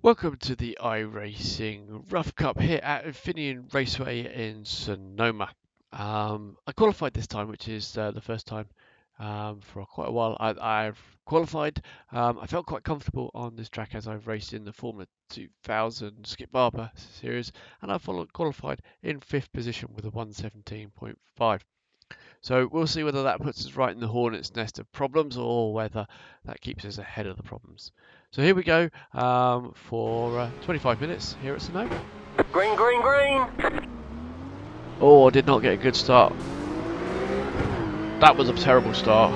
Welcome to the Iracing RUF Cup here at Infinion Raceway in Sonoma. I qualified this time, which is the first time for quite a while I've qualified. I felt quite comfortable on this track as I've raced in the Formula 2000 Skip Barber series, and I qualified in 5th position with a 117.5. So we'll see whether that puts us right in the hornet's nest of problems or whether that keeps us ahead of the problems. So here we go for 25 minutes here at Sonoma. Green, green, green! Oh, I did not get a good start. That was a terrible start.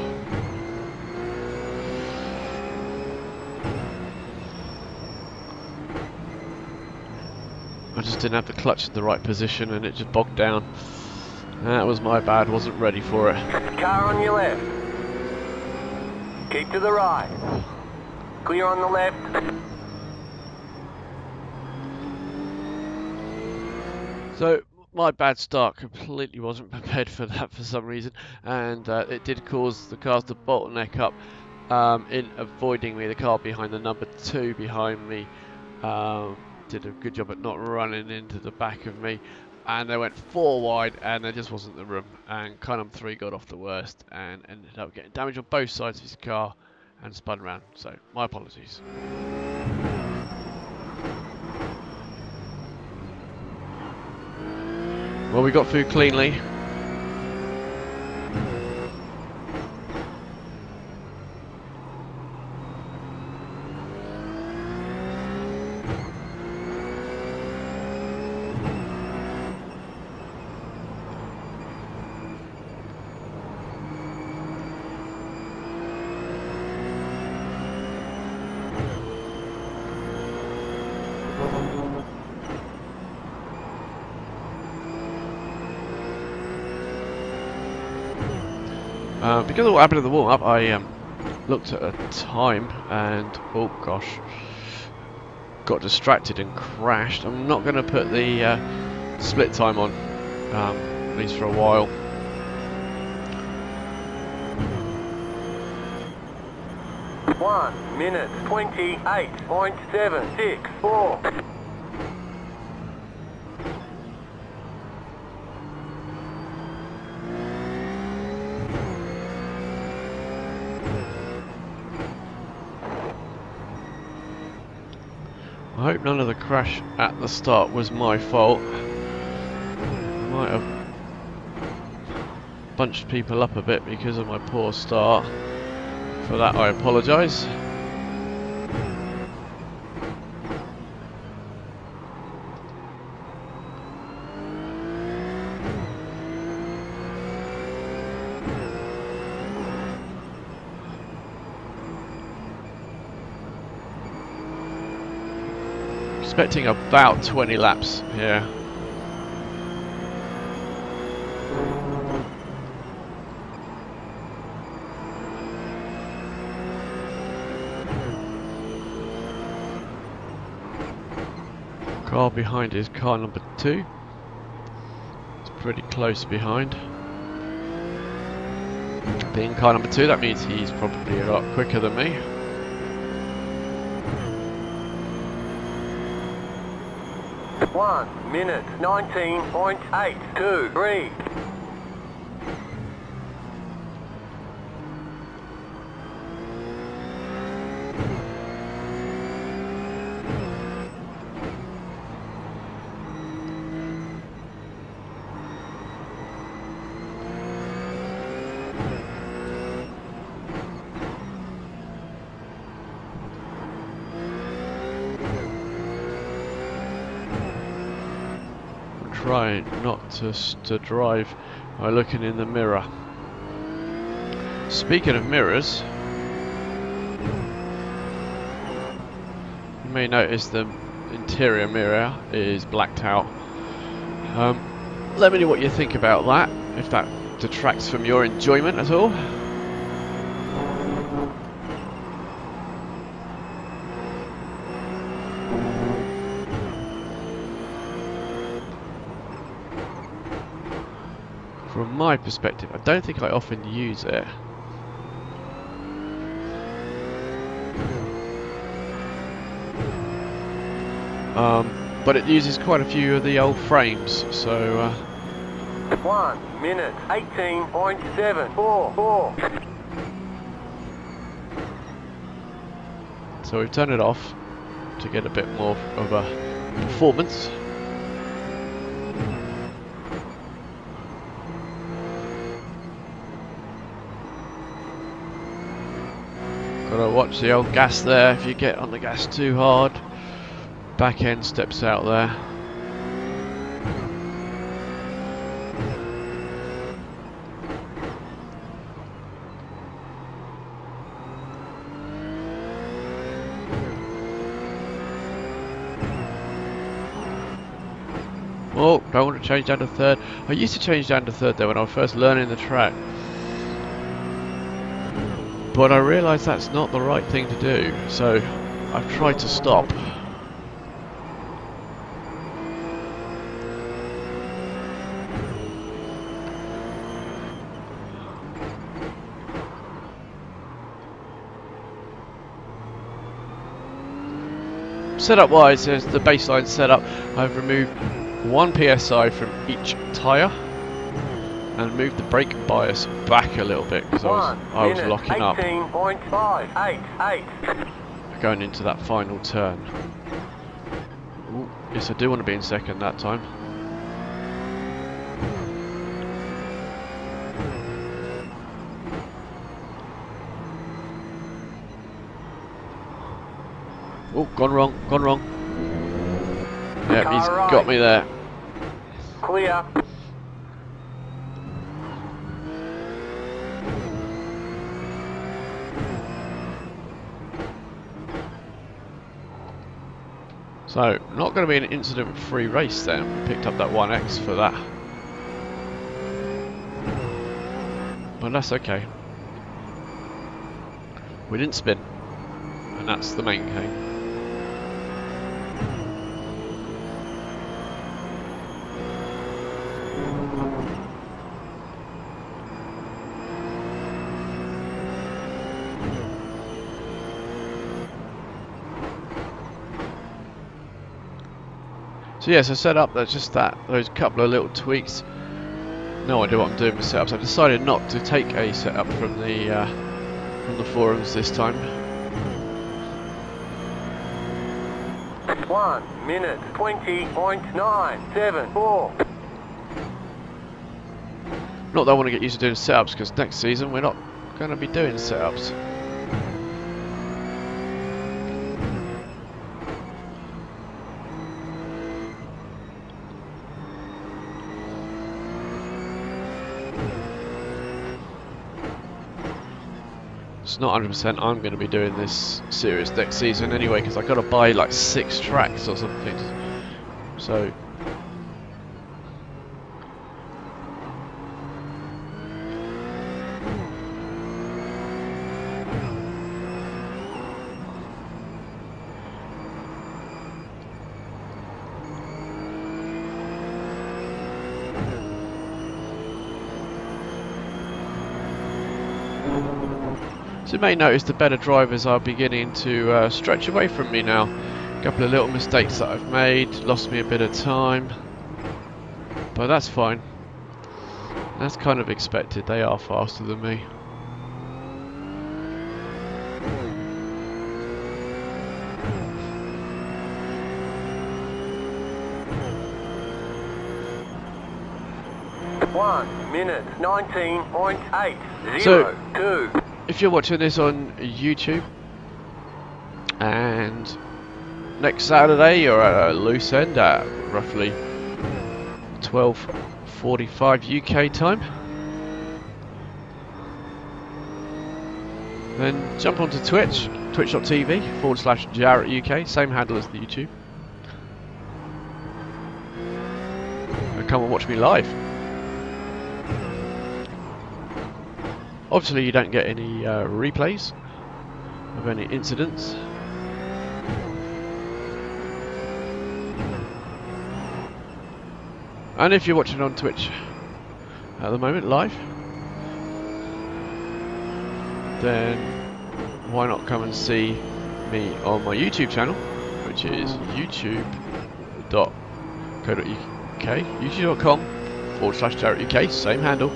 I just didn't have the clutch in the right position and it just bogged down. That was my bad, wasn't ready for it. Car on your left. Keep to the right. Clear on the left. So my bad start completely wasn't prepared for that for some reason, and it did cause the cars to bottleneck up in avoiding me. The car behind the number 2 behind me did a good job at not running into the back of me, and they went 4 wide and there just wasn't the room, and column 3 got off the worst and ended up getting damage on both sides of his car and spun around, so my apologies. Well, we got through cleanly. Because of what happened in the warm-up, I looked at a time and, oh gosh, got distracted and crashed. I'm not going to put the split time on, at least for a while. One minute 28.764. I hope none of the crash at the start was my fault. I might have bunched people up a bit because of my poor start. For that I apologise. Expecting about 20 laps here. Car behind is car number 2. It's pretty close behind. Being car number 2, that means he's probably a lot quicker than me. One minute 19.823. Try not to drive by looking in the mirror. Speaking of mirrors, you may notice the interior mirror is blacked out. Let me know what you think about that, if that detracts from your enjoyment at all. From my perspective, I don't think I often use it. but it uses quite a few of the old frames, so 1 minute 18.744. so we've turned it off to get a bit more of a performance. Gotta watch the old gas there. If you get on the gas too hard, back end steps out there. Oh, don't want to change down to third. I used to change down to third there when I was first learning the track, but I realised that's not the right thing to do, so I've tried to stop. Setup wise, there's the baseline setup. I've removed 1 PSI from each tyre and moved the brake bias back a little bit because I was locking up 18.588. going into that final turn. Ooh, yes, I do want to be in second that time. Oh, gone wrong, gone wrong. Yep, he's got me there. Clear. So, not going to be an incident-free race then. We picked up that 1X for that. But that's okay. We didn't spin. And that's the main thing. So yes, I set up that's just those couple of little tweaks. No idea what I'm doing with setups. I decided not to take a setup from the forums this time. 1 minute 20.974. Not that I want to get used to doing setups, because next season we're not going to be doing setups. It's not 100% I'm going to be doing this series next season anyway, because I've got to buy like 6 tracks or something. So So you may notice the better drivers are beginning to stretch away from me now. A couple of little mistakes that I've made, lost me a bit of time, but that's fine. That's kind of expected, they are faster than me. One minute 19.802. So, if you're watching this on YouTube and next Saturday you're at a loose end at roughly 12:45 UK time, then jump onto Twitch, twitch.tv/jarratt UK, same handle as the YouTube, and come and watch me live. Obviously you don't get any replays of any incidents. And if you're watching on Twitch at the moment live, then why not come and see me on my YouTube channel, which which is youtube.co.uk, youtube.com/jarratt UK, same handle.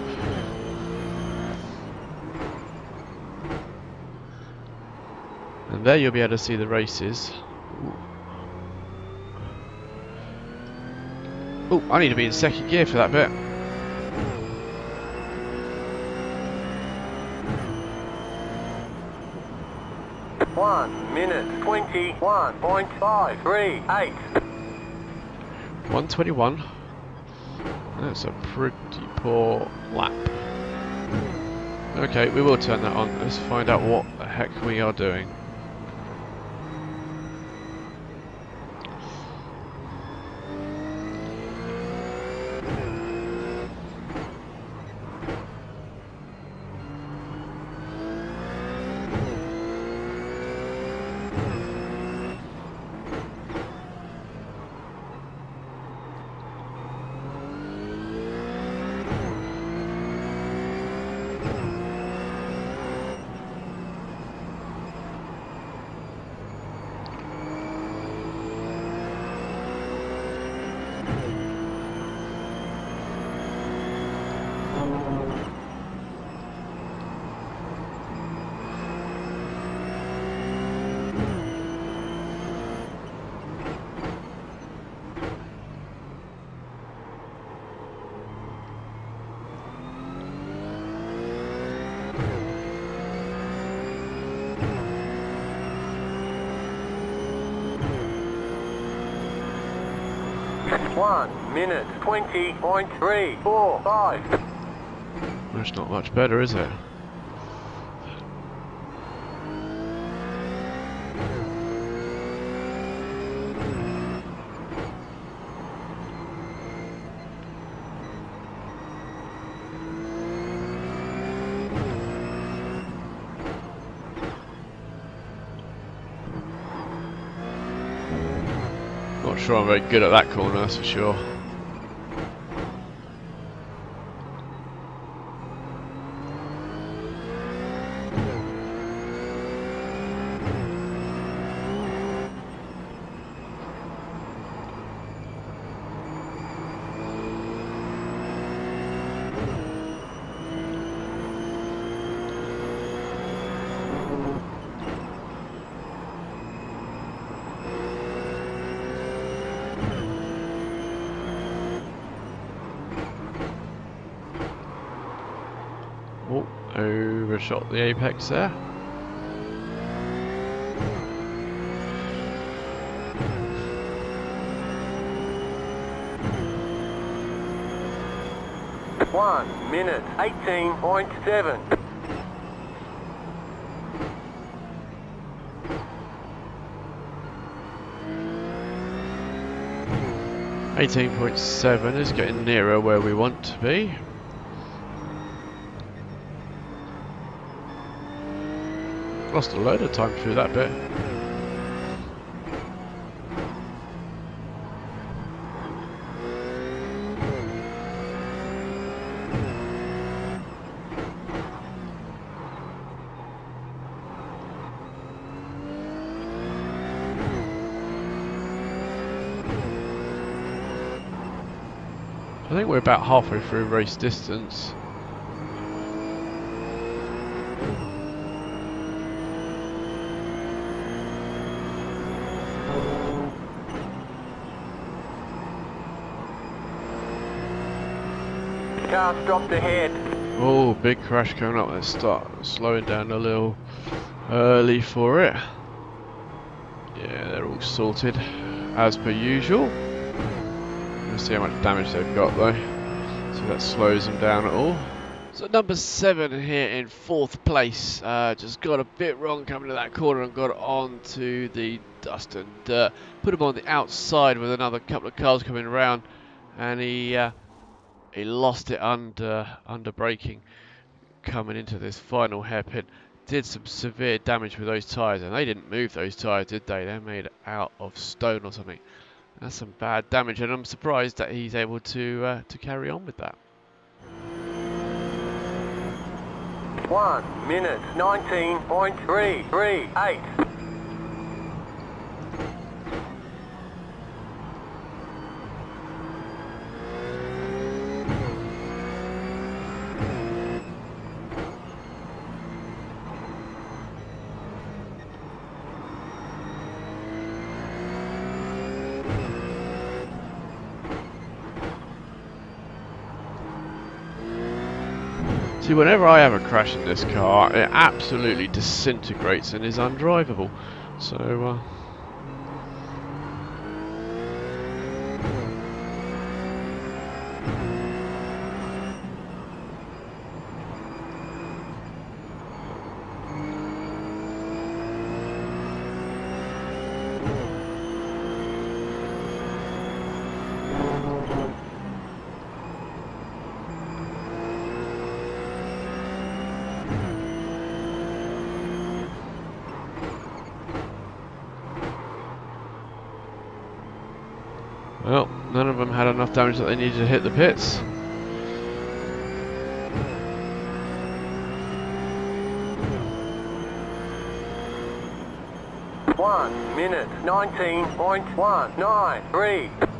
And there you'll be able to see the races. Oh, I need to be in second gear for that bit. 1 minute 21.538. 121. That's a pretty poor lap. Okay, we will turn that on. Let's find out what the heck we are doing. One minute 20.345. That's not much better, is it? Not sure I'm very good at that corner, that's for sure. Oh, overshot the apex there. One minute 18.7. 18.7 is getting nearer where we want to be. Lost a load of time through that bit. I think we're about halfway through race distance. Car stopped ahead. Oh, big crash coming up. Let's start slowing down a little early for it. Yeah, they're all sorted as per usual. Let's see how much damage they've got though. See if that slows them down at all. So number 7 here in 4th place. Just got a bit wrong coming to that corner and got onto the dust and dirt. Put him on the outside with another couple of cars coming around, and he lost it under braking coming into this final hairpin. Did some severe damage with those tyres, and they didn't move those tyres, did they? They're made out of stone or something. That's some bad damage, and I'm surprised that he's able to carry on with that. 1 minute 19.338. See, whenever I have a crash in this car, it absolutely disintegrates and is undrivable. So, well, none of them had enough damage that they needed to hit the pits. One minute, 19.193.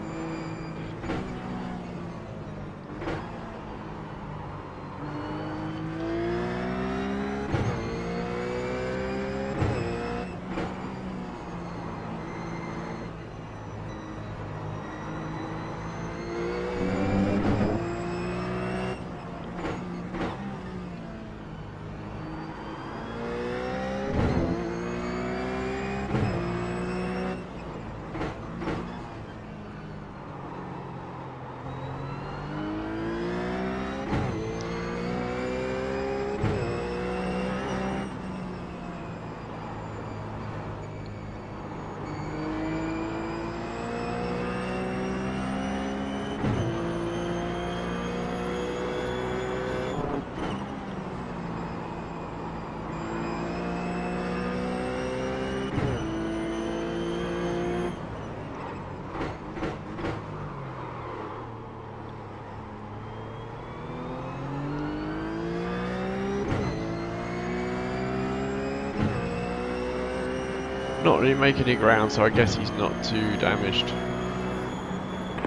Not really making any ground, so I guess he's not too damaged.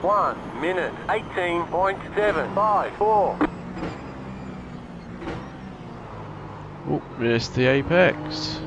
1 minute, 18.754. Oh, missed the apex.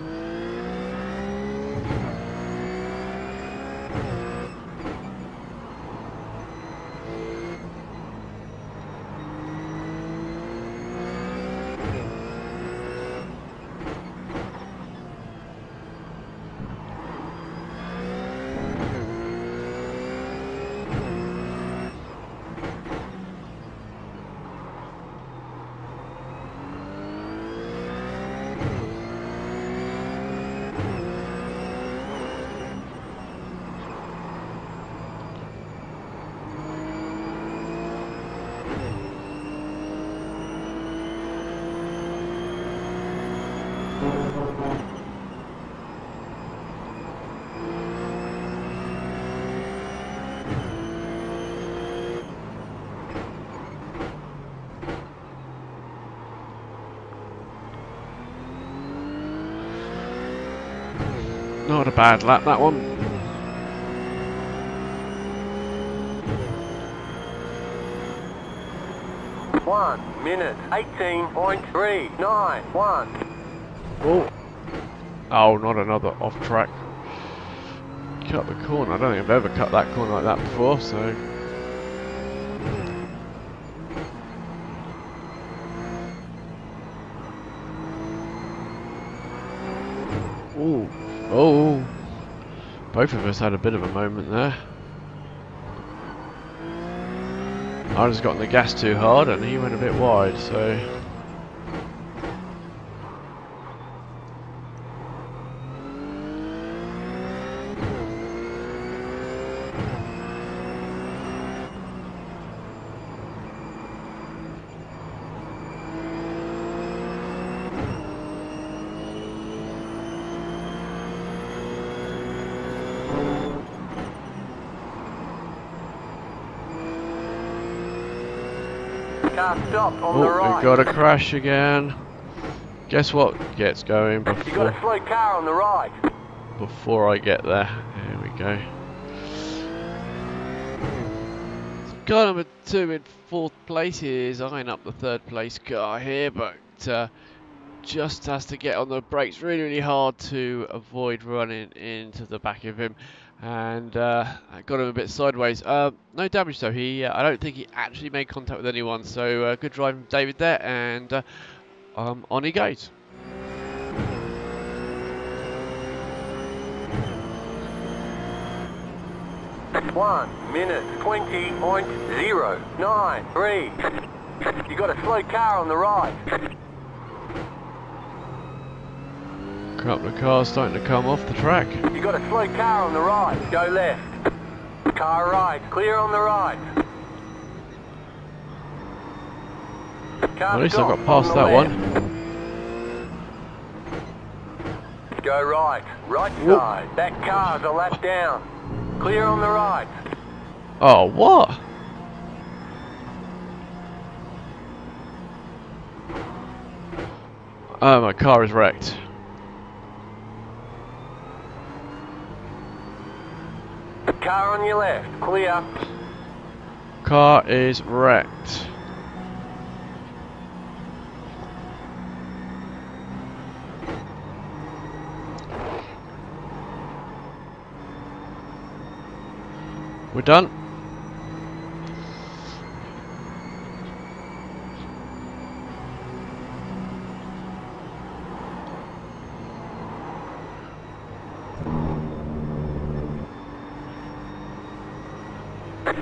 Not a bad lap, that one. One minute, 18.391. Oh. Oh, not another off track. Cut the corner. I don't think I've ever cut that corner like that before, so. Ooh. Oh. Both of us had a bit of a moment there. I just got on the gas too hard and he went a bit wide, so. Car stopped on the Oh, right. we got a crash again. Guess what gets going You got before a slow car on the right. I get there. There we go. Car number 2 in 4th place is eyeing up the 3rd place car here, but just has to get on the brakes really hard to avoid running into the back of him, and I got him a bit sideways. No damage though. I don't think he actually made contact with anyone, so good driving from David there, and On he goes. One minute 20.093. You got a slow car on the right. Couple of cars starting to come off the track. You got a slow car on the right. Go left. Car right. Clear on the right. Car At least I stop got past on the that left. one. Go right. Right Whoop. side. That car's a lap down. Clear on the right. Oh, what? Oh, my car is wrecked. Car on your left. Clear. Car is wrecked. We're done.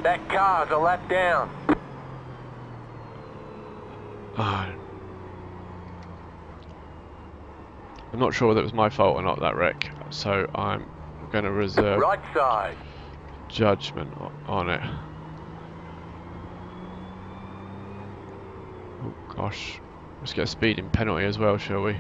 That car's a lap down. Oh. I'm not sure whether it was my fault or not, that wreck, so I'm going to reserve Right side. judgment on it. Oh gosh, let's get a speeding penalty as well, shall we?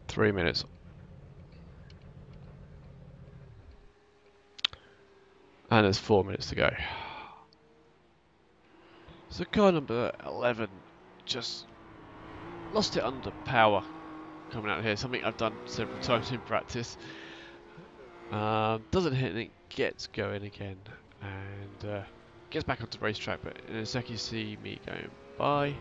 .3 minutes. And there's 4 minutes to go. So car number 11 just lost it under power coming out of here. Something I've done several times in practice. Doesn't hit and it gets going again. And gets back onto the racetrack, but in a sec you see me going by.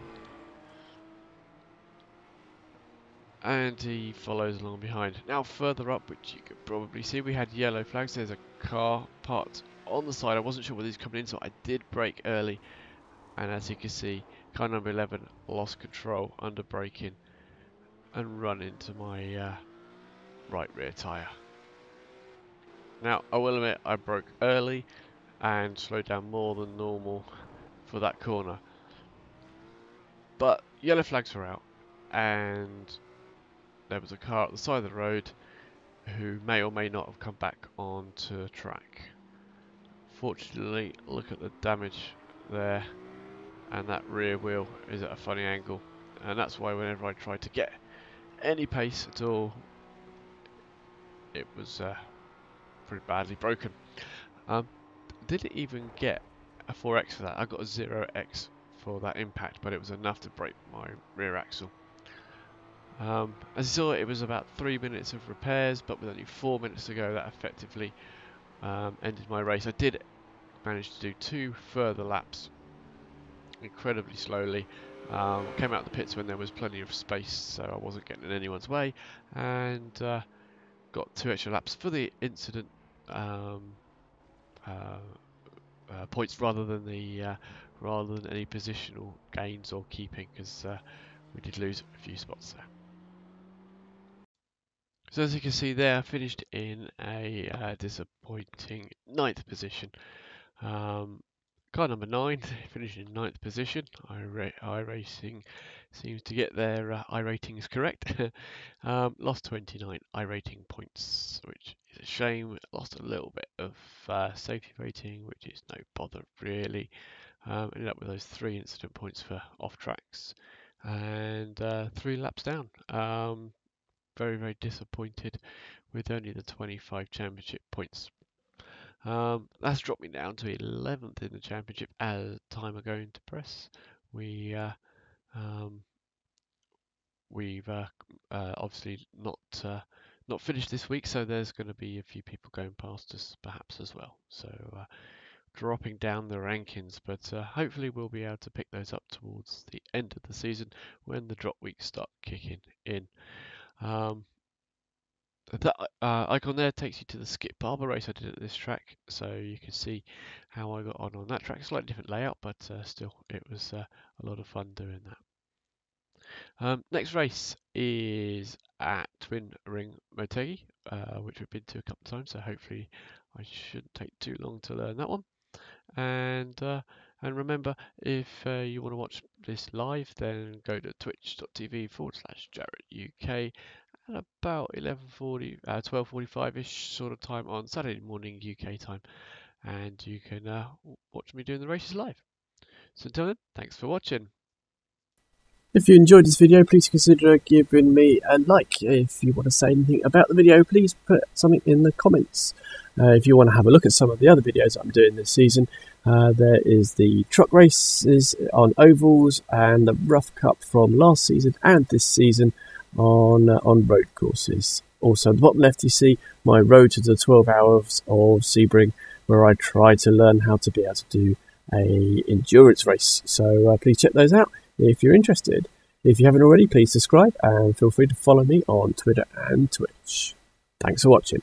And he follows along behind. Now further up, which you could probably see, we had yellow flags. There's a car parked on the side. I wasn't sure whether he's coming in, so I did brake early. And as you can see, car number 11 lost control under braking and run into my right rear tyre. Now, I will admit I broke early and slowed down more than normal for that corner. But yellow flags were out and there was a car at the side of the road who may or may not have come back onto the track. Fortunately, look at the damage there, and that rear wheel is at a funny angle, and that's why whenever I tried to get any pace at all, it was pretty badly broken. Didn't even get a 4x for that. I got a 0x for that impact, but it was enough to break my rear axle. As you saw, it was about 3 minutes of repairs, but with only 4 minutes to go, that effectively ended my race. I did manage to do 2 further laps incredibly slowly. Came out of the pits when there was plenty of space, so I wasn't getting in anyone's way, and got 2 extra laps for the incident points rather than any positional gains or keeping, because we did lose a few spots there. So as you can see there, I finished in a disappointing 9th position. Car number 9 finished in 9th position. Iracing seems to get their iRatings correct. Lost 29 iRating points, which is a shame. Lost a little bit of safety rating, which is no bother really. Ended up with those 3 incident points for off tracks and 3 laps down. Very, very disappointed with only the 25 championship points. That's dropped me down to 11th in the championship as time are going to press. We've obviously not finished this week, so there's going to be a few people going past us perhaps as well. So dropping down the rankings, but hopefully we'll be able to pick those up towards the end of the season when the drop weeks start kicking in. That icon there takes you to the Skip Barber race I did at this track, so you can see how I got on that track. Slightly different layout, but still, it was a lot of fun doing that. Next race is at Twin Ring Motegi, which we've been to a couple of times, so hopefully I shouldn't take too long to learn that one. And remember, if you want to watch this live, then go to twitch.tv/jarratt UK at about 12:45ish sort of time on Saturday morning UK time, and you can watch me doing the races live. So until then, thanks for watching. If you enjoyed this video, please consider giving me a like. If you want to say anything about the video, please put something in the comments. If you want to have a look at some of the other videos I'm doing this season, there is the truck races on ovals and the RUF Cup from last season and this season on road courses. Also, at the bottom left, you see my road to the 12 hours of Sebring, where I try to learn how to be able to do a endurance race. So please check those out if you're interested. If you haven't already, please subscribe and feel free to follow me on Twitter and Twitch. Thanks for watching.